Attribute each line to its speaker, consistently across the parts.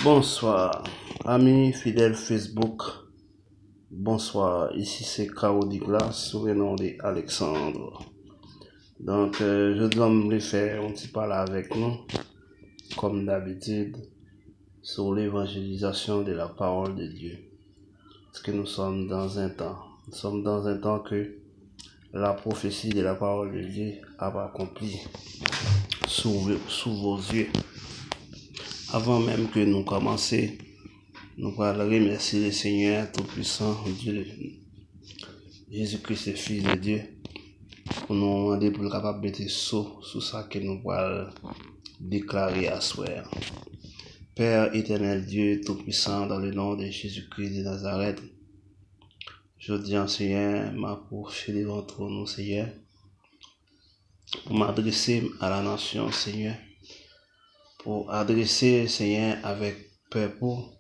Speaker 1: Bonsoir, amis fidèles Facebook. Bonsoir, ici c'est Kao Diglas, sous le nom d'Alexandre. Donc, je dois me faire un petit parler avec nous, comme d'habitude, sur l'évangélisation de la parole de Dieu. Parce que nous sommes dans un temps que la prophétie de la parole de Dieu a accompli sous vos yeux. Avant même que nous commencions, nous allons remercier le Seigneur Tout-Puissant, Dieu, Jésus-Christ, le Fils de Dieu, pour nous demander pour être capable de mettre sous ça que nous allons déclarer à soir. Père éternel Dieu Tout-Puissant, dans le nom de Jésus-Christ de Nazareth, je dis en Seigneur, ma poursuite devant nous, Seigneur, pour m'adresser à la nation, Seigneur, pour adresser, Seigneur, avec peuple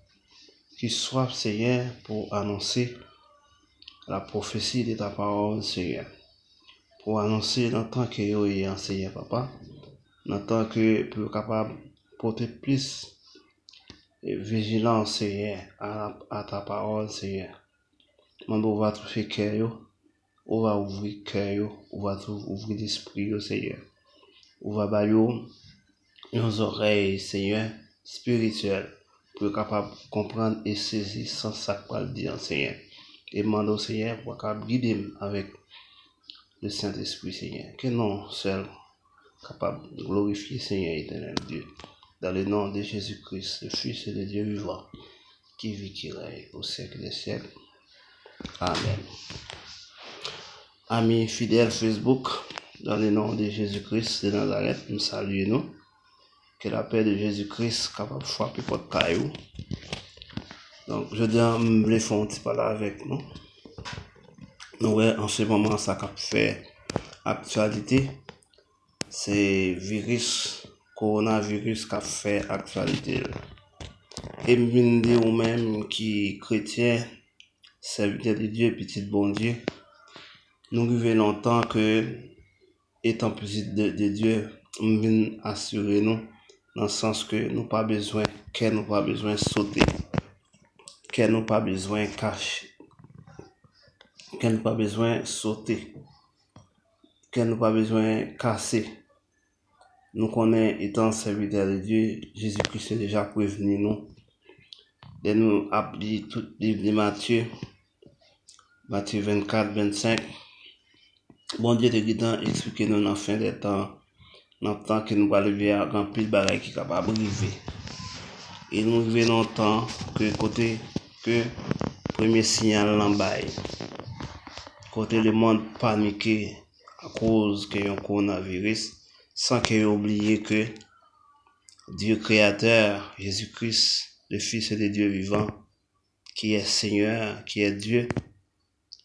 Speaker 1: qui soit, Seigneur, pour annoncer la prophétie de ta parole, Seigneur. Pour annoncer dans le temps que vous êtes, Seigneur, Papa, dans le temps que vous êtes capable de porter plus de vigilance, Seigneur, à ta parole, Seigneur. On va toucher cœur, on va ouvrir cœur, on va ouvrir l'esprit, Seigneur. On va bailler nos oreilles, Seigneur, spirituelles, pour être capable de comprendre et saisir sans ça qu'on le dire, Seigneur. Et demande au Seigneur pour capable guider avec le Saint-Esprit, Seigneur. Que non seul capable de glorifier, Seigneur éternel Dieu. Dans le nom de Jésus-Christ, le Fils de Dieu vivant, qui vit, qui règne au siècle des siècles. Amen. Amis fidèles Facebook, dans le nom de Jésus-Christ de Nazareth, nous saluons. Que la paix de Jésus-Christ capable de frapper votre caillou. Donc, je dois me faire un petit parler avec nous. Nous, en ce moment, ça a fait actualité. C'est coronavirus qui a fait actualité. Et me dire ou même qui chrétien, serviteur de Dieu, petit bon Dieu, nous vivons longtemps que, étant petit de Dieu, nous venons assurer nous, dans le sens que nous pas besoin, sauter, qu'elle nous pas besoin cacher, qu'elle nous pas besoin sauter, qu'elle nous pas besoin casser. Nous connaissons, étant serviteurs de Dieu, Jésus-Christ est déjà prévenu nous. De nous appeler tout le livre de Matthieu 24, 25. Bon Dieu te guidant, expliquez nous dans la fin des temps, dans le temps que nous allons vivre à grand pile de bagages qui est capable de arriver. Et nous vivons longtemps que côté que premier signal l'embaille. Côté le monde paniqué à cause qu'il y a un coronavirus, sans qu'il ait oublié que Dieu créateur, Jésus-Christ, le Fils de Dieu vivant, qui est Seigneur, qui est Dieu,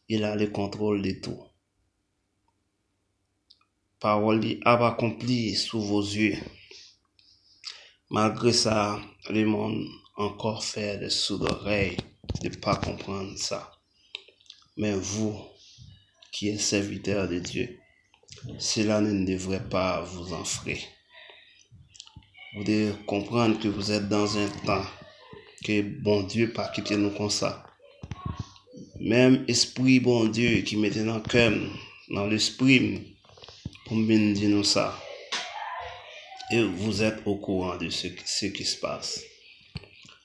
Speaker 1: il a le contrôle de tout. Parole a accompli sous vos yeux. Malgré ça, le monde encore fait des sourds d'oreilles de ne pas comprendre ça. Mais vous, qui êtes serviteur de Dieu, cela ne devrait pas vous enfrer. Vous devez comprendre que vous êtes dans un temps que bon Dieu pas quitter nous comme ça. Même esprit bon Dieu qui mettait dans le cœur, dans l'esprit, pour me dire nous ça. Et vous êtes au courant de ce qui se passe.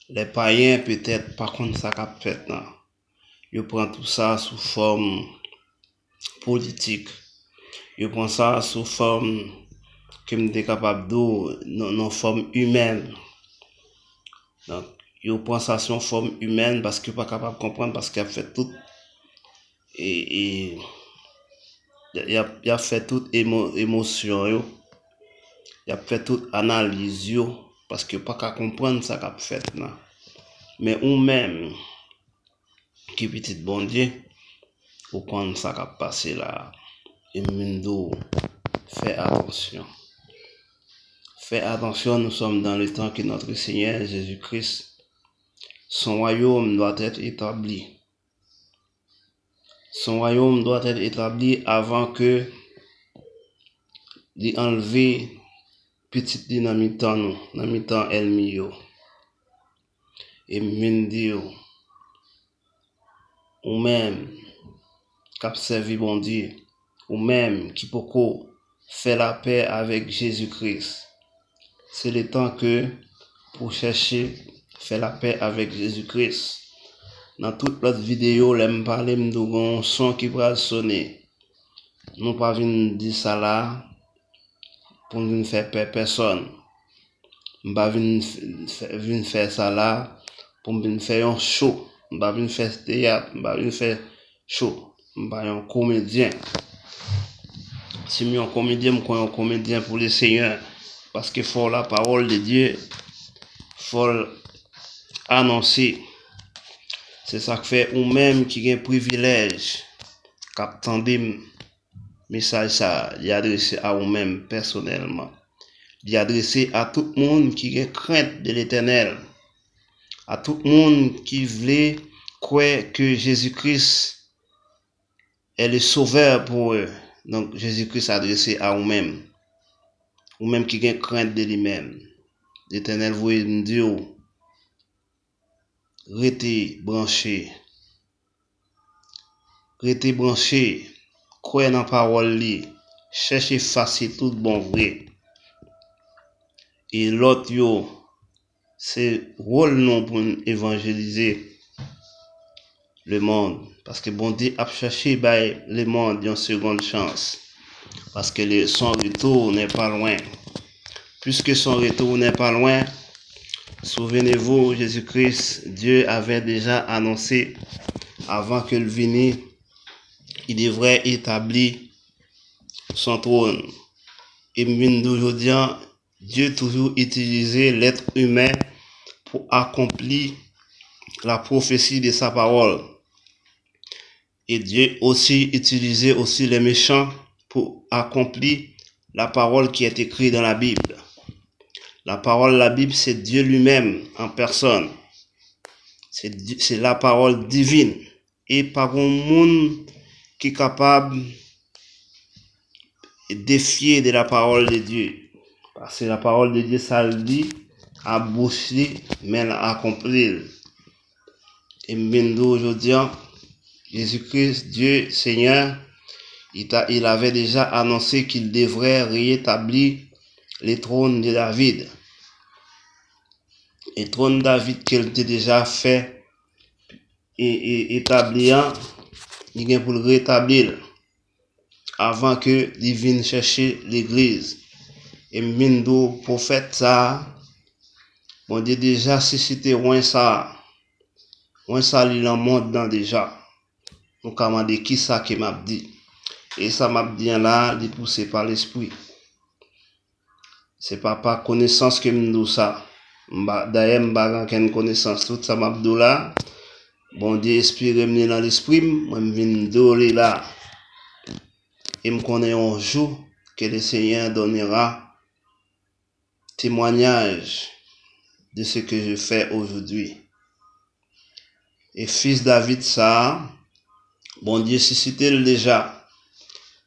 Speaker 1: Les païens peut-être pas contre ça qu'a fait non. Ils prennent tout ça sous forme politique. Ils prennent ça sous forme que me capable de non forme humaine. Donc ils prennent ça sous forme humaine parce qu'ils pas capable de comprendre parce qu'il a fait tout et il a fait toute émotion yo. Il a fait toute analyse yo parce que pas qu'à comprendre ça qu'a fait non. Mais ou même qui petit bon Dieu ou prendre ça qu'a passé là et m'ndo fais attention. Fais attention, nous sommes dans le temps que notre Seigneur Jésus-Christ, son royaume doit être établi. Son royaume doit être établi avant que d'enlever petite dynamite en nous, dans mi-temps ennemi yo. Et me dire, ou même, qui servi bon Dieu, ou même qui peut faire la paix avec Jésus-Christ. C'est le temps que pour chercher faire la paix avec Jésus-Christ. Dans toute l'autre vidéo, l'aime parler de son qui va sonner. Nous pas venir dire ça là pour ne faire peur personne. Nous pas venir faire ça là pour venir faire un show. Nous pas venir faire théâtre, nous pas venir faire show. Nous pas un comédien. Si je suis un comédien, je suis un comédien pour le Seigneur. Parce que faut la parole de Dieu, faut annoncer. C'est ça que fait ou même qui a un privilège, qu'attendez message ça, il adressé à vous-même personnellement. Il adressé à tout le monde qui a crainte de l'Éternel, à tout le monde qui voulait croire que Jésus-Christ est le sauveur pour eux. Donc Jésus-Christ adressé à vous-même, ou même qui a crainte de lui-même. L'Éternel vous dit, restez branché, croyez dans la parole, cherchez facile tout bon vrai. Et l'autre, c'est rôle non pour évangéliser le monde. Parce que bon Dieu a cherché le monde une seconde chance. Parce que son retour n'est pas loin. Puisque son retour n'est pas loin, souvenez-vous, Jésus-Christ, Dieu avait déjà annoncé avant que le vienne, il devrait établir son trône. Et d'aujourd'hui, Dieu toujours utilisé l'être humain pour accomplir la prophétie de sa parole. Et Dieu aussi utilisé aussi les méchants pour accomplir la parole qui est écrite dans la Bible. La parole de la Bible, c'est Dieu lui-même en personne. C'est la parole divine. Et par un monde qui est capable de défier de la parole de Dieu. Parce que la parole de Dieu, ça le dit, à boucher, mais à accomplir. Et maintenant, aujourd'hui, Jésus-Christ, Dieu, Seigneur, il avait déjà annoncé qu'il devrait rétablir le trône de David. Le trône de David qu'il a déjà fait et établir, il vient pour le rétablir avant que il vienne chercher l'église. Et mindo prophète ça, bon Dieu déjà suscité loin ça il en monte dans déjà. Donc à demander qui ça qui m'a dit. Et ça m'a dit là, il poussé par l'esprit. C'est pas par connaissance que me ça. D'ailleurs, m'ba pas connaissance tout ça m'a dit là. Bon Dieu inspiré me dans l'esprit, moi me viens doler là. Et me connaît un jour que le Seigneur donnera témoignage de ce que je fais aujourd'hui. Et fils David ça, bon Dieu suscité déjà.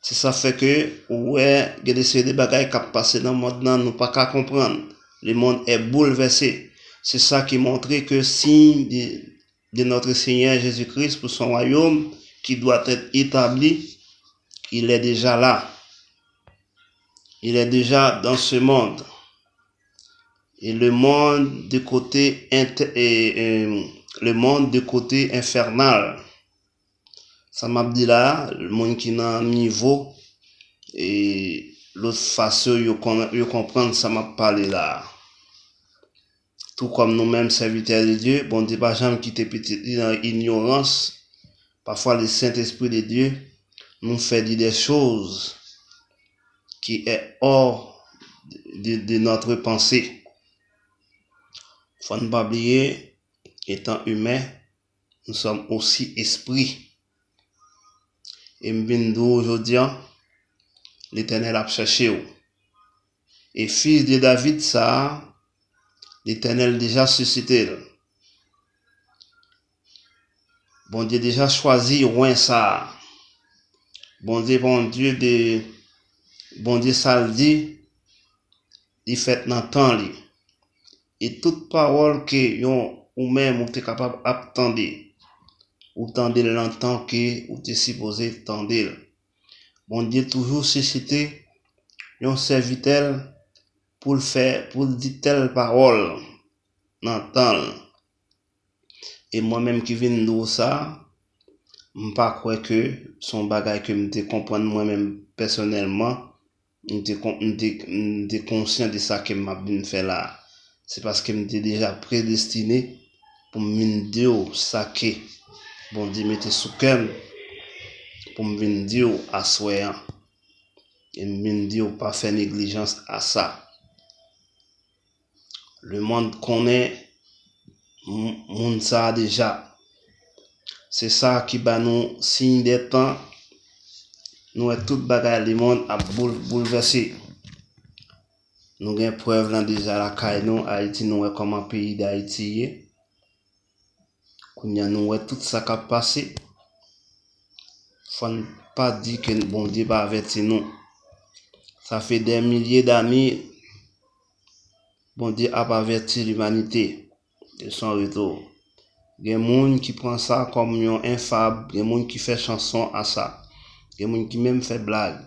Speaker 1: C'est ça fait que ouais, il y a des bagages qui passent dans le monde, nous pas qu'à comprendre. Le monde est bouleversé. C'est ça qui montre que signe de notre Seigneur Jésus-Christ pour son royaume qui doit être établi, il est déjà là. Il est déjà dans ce monde. Et le monde de côté infernal. Ça m'a dit là, le monde qui est un niveau et l'autre façon de comprendre ça m'a parlé là. Tout comme nous-mêmes serviteurs de Dieu, bon Dieu pas jamais quitter petit dans ignorance. Parfois le Saint-Esprit de Dieu nous fait dire des choses qui est hors de notre pensée. Faut ne pas oublier, étant humain, nous sommes aussi esprit. Et aujourd'hui, l'Éternel a cherché. Et fils de David, ça, l'Éternel déjà suscité. Bon Dieu déjà choisi loin ça. Bon Dieu, ça le dit, il fait dans le temps. Et toute parole que yon ou même ou t'es capable d'attendre, ou tendre longtemps que ou t'es supposé tendre. Bon Dieu toujours suscité un serviteur pour le faire, pour dire telle parole dans le temps. Et moi-même qui viens de ça, je ne pas croire que son bagage que je comprendre moi-même personnellement, je conscient de ça que je viens faire là. C'est parce que je suis déjà prédestiné pour me dire ça que bon Dieu mette sous cœur pour me dire à soi et me dire pas faire négligence à ça. Le monde connaît monde ça déjà. C'est ça qui va nous signe des temps. Nous avons tout bagage le monde à bouleverser. Nous avons preuve là déjà la caille nous Haïti nous est comme un pays d'Haïti. Nous avons tout ça qui a passé. Faut pas dire que bon Dieu va avertir nous. Ça fait des milliers d'années bon Dieu a averti l'humanité de son retour. Il y a des gens qui prennent ça comme un infable, il y a des gens qui font chanson à ça. Il y a des gens qui même fait blague.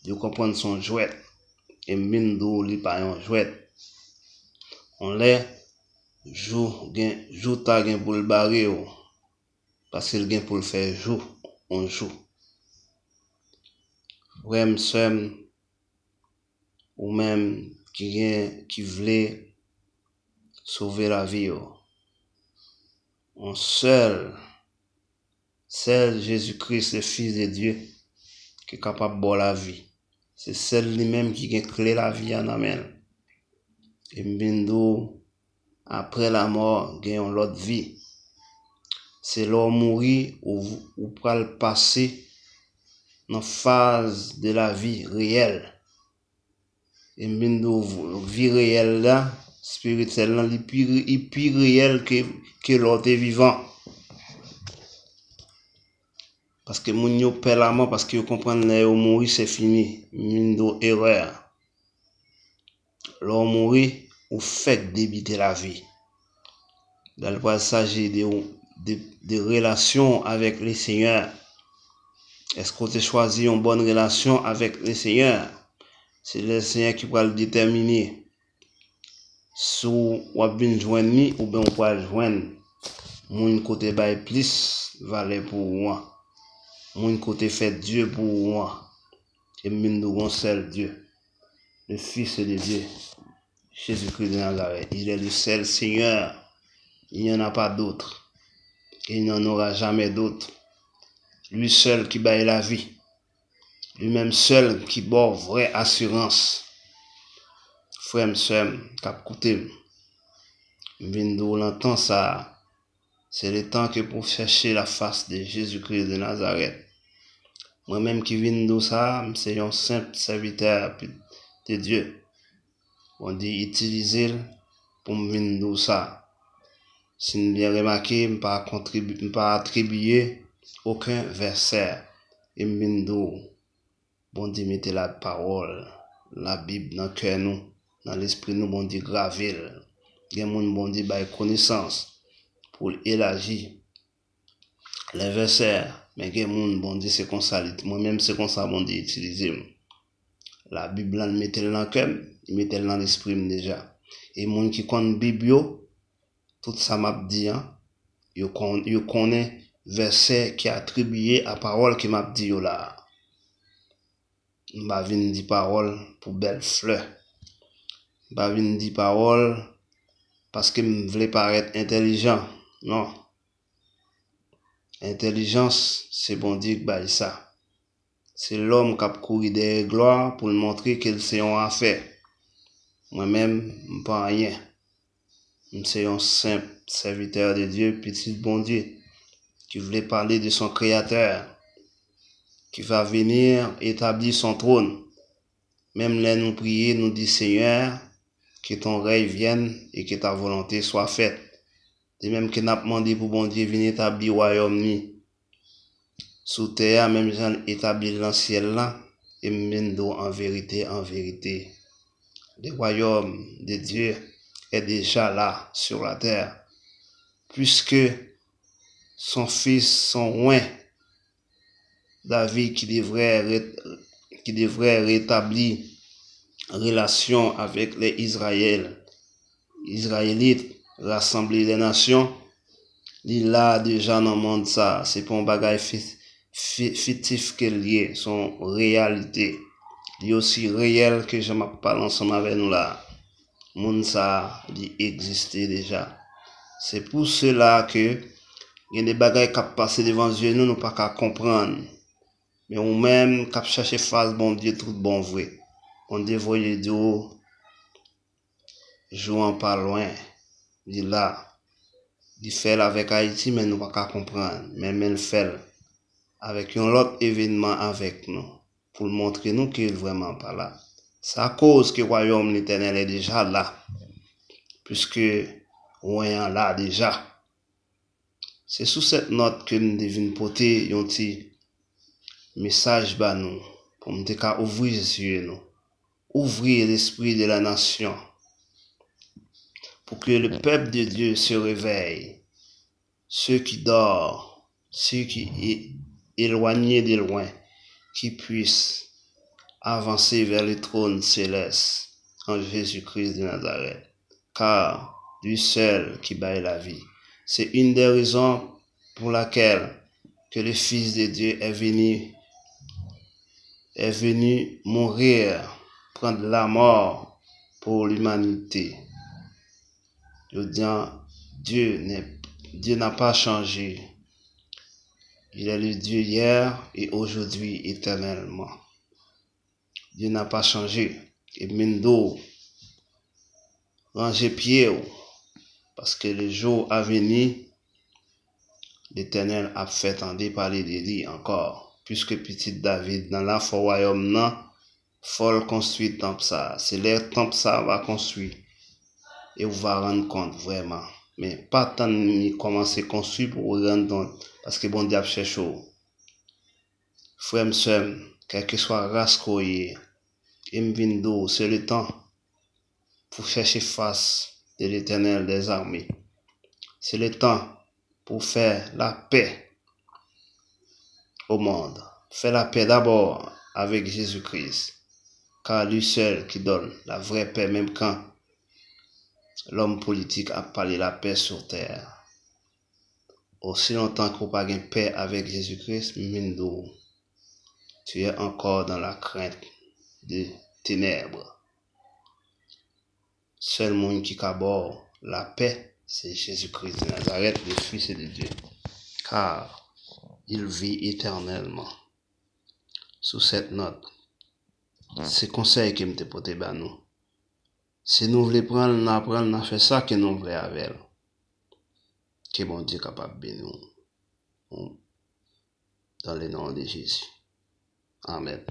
Speaker 1: Ils comprennent son jouet. Et même d'où il pas un jouet. On les joue ta gain pour le barrer. Parce qu'il gain pour le faire jour, on joue. Frère, soeur, ou même qui voulait sauver la vie. On seul Jésus-Christ, le Fils de Dieu, qui est capable de boire la vie. C'est celle lui-même qui a clé la vie en amène. Et bindo, après la mort, gagne l'autre vie. C'est l'homme mourir ou pour le passer dans la phase de la vie réelle. Et bindo, vie réelle là, spirituelle là, il est plus réel que l'autre vivant. Parce que moun yo perd la mort parce que yo comprennent que yo mourir c'est fini. Mindo erreur. L'on mourir ou fait débiter la vie. Dans le cas s'agit de relations avec le Seigneur. Est-ce qu'on a choisi une bonne relation avec le Seigneur? C'est le Seigneur qui va le déterminer. Si on a bien joindre ou bien on va joindre. Moun côté bail plus valeur pour moi. Mon côté fait Dieu pour moi. Et nous seul Dieu. Le Fils de Dieu. Jésus-Christ de Nazareth. Il est le seul Seigneur. Il n'y en a pas d'autre. Il n'y en aura jamais d'autre. Lui seul qui baille la vie. Lui-même seul qui bord vraie assurance. Frère, soeur, cap coûté. Vindo l'entend ça. C'est le temps que pour chercher la face de Jésus-Christ de Nazareth. Moi-même qui viens de ça, c'est un simple serviteur de Dieu. On dit utiliser pour me venir de ça. Si vous bien remarqué, je ne pas attribuer aucun verset. Et je viens de bon Dieu mettez la parole, la Bible dans le cœur nous, dans l'esprit nous, bon Dieu gravé. Il y a des gens bon Dieu bail connaissance pour élargir les versets. Mais que moun bon Dieu c'est comme ça, moi-même c'est comme ça bon Dieu utiliser. La Bible là mettez dans le cœur, mettez dans l'esprit déjà. Et moun qui connaît Bible tout ça m'a dit yo connaît verset qui attribué à parole qui m'a dit là. M'a vinn di parole pour belle fleur. M'a vinn di parole parce que me voulait paraître intelligent. Non. Intelligence, c'est bon Dieu qui baille ça. C'est l'homme qui a couru des gloires pour lui montrer qu'il sait en affaire. Moi-même, je ne pas rien. Je suis un simple serviteur de Dieu, petit bon Dieu, qui voulait parler de son Créateur, qui va venir établir son trône. Même là, nous prier, nous dit Seigneur, que ton règne vienne et que ta volonté soit faite. De même que nous avons demandé pour bon Dieu venir établir le royaume sous terre, même gens établir dans le ciel là, et même en vérité, le royaume de Dieu est déjà là sur la terre. puisque son fils, son oint, David, qui devrait rétablir relation avec les Israélites, rassembler les nations, il a déjà dans le monde ça. C'est pas un bagage fictif qu'il y est, son réalité. Il est aussi réel que je m'en parle ensemble avec nous là. Monde ça, il existe déjà. C'est pour cela que il y a des bagages qui passent devant Dieu, nous pas qu'à comprendre. Mais on même qui chercher face bon Dieu tout bon vrai. On dévoie Dieu jouant pas loin. Il là. Il fait avec Haïti, mais nous pas qu'à comprendre. Mais il fait avec un autre événement avec nous. Pour montrer nous qu'il est vraiment pas là. C'est à cause que le royaume l'éternel est déjà là. Puisque on est là déjà. C'est sous cette note que nous devons porter un petit message à nous. Pour nous ouvrir les yeux nous. Ouvrir l'esprit de la nation. Pour que le peuple de Dieu se réveille. Ceux qui dorment, ceux qui sont éloignés de loin, qui puissent avancer vers le trône céleste en Jésus-Christ de Nazareth. Car lui seul qui baille la vie. C'est une des raisons pour laquelle que le Fils de Dieu est venu mourir, prendre la mort pour l'humanité. Je dis, Dieu n'a pas changé. Il est le Dieu hier et aujourd'hui éternellement. Dieu n'a pas changé. Et Mendo, rangez pied, parce que le jour à venir, l'Éternel a fait entendre parler de lui encore. Puisque petit David, dans la foi royaume, non, faut construire temple ça. C'est le temple ça va construire. Et vous va rendre compte vraiment. Mais pas tant de commencer à construire pour vous rendre compte. Parce que bon diable cherche. Frère, monsieur, quel que soit race qu'on est, c'est le temps pour chercher face de l'Éternel des armées. C'est le temps pour faire la paix au monde. Faire la paix d'abord avec Jésus-Christ. Car lui seul qui donne la vraie paix, même quand l'homme politique a parlé la paix sur terre. Aussi longtemps qu'on n'a pas de paix avec Jésus-Christ, tu es encore dans la crainte des ténèbres. Seul monde qui aborde la paix, c'est Jésus-Christ de Nazareth, le Fils de Dieu. Car il vit éternellement. Sous cette note, c'est conseil que je te porte à nous. Si nous voulons prendre, nous fait ça que nous voulons avec. Que mon Dieu capable de nous. Dans le nom de Jésus. Amen.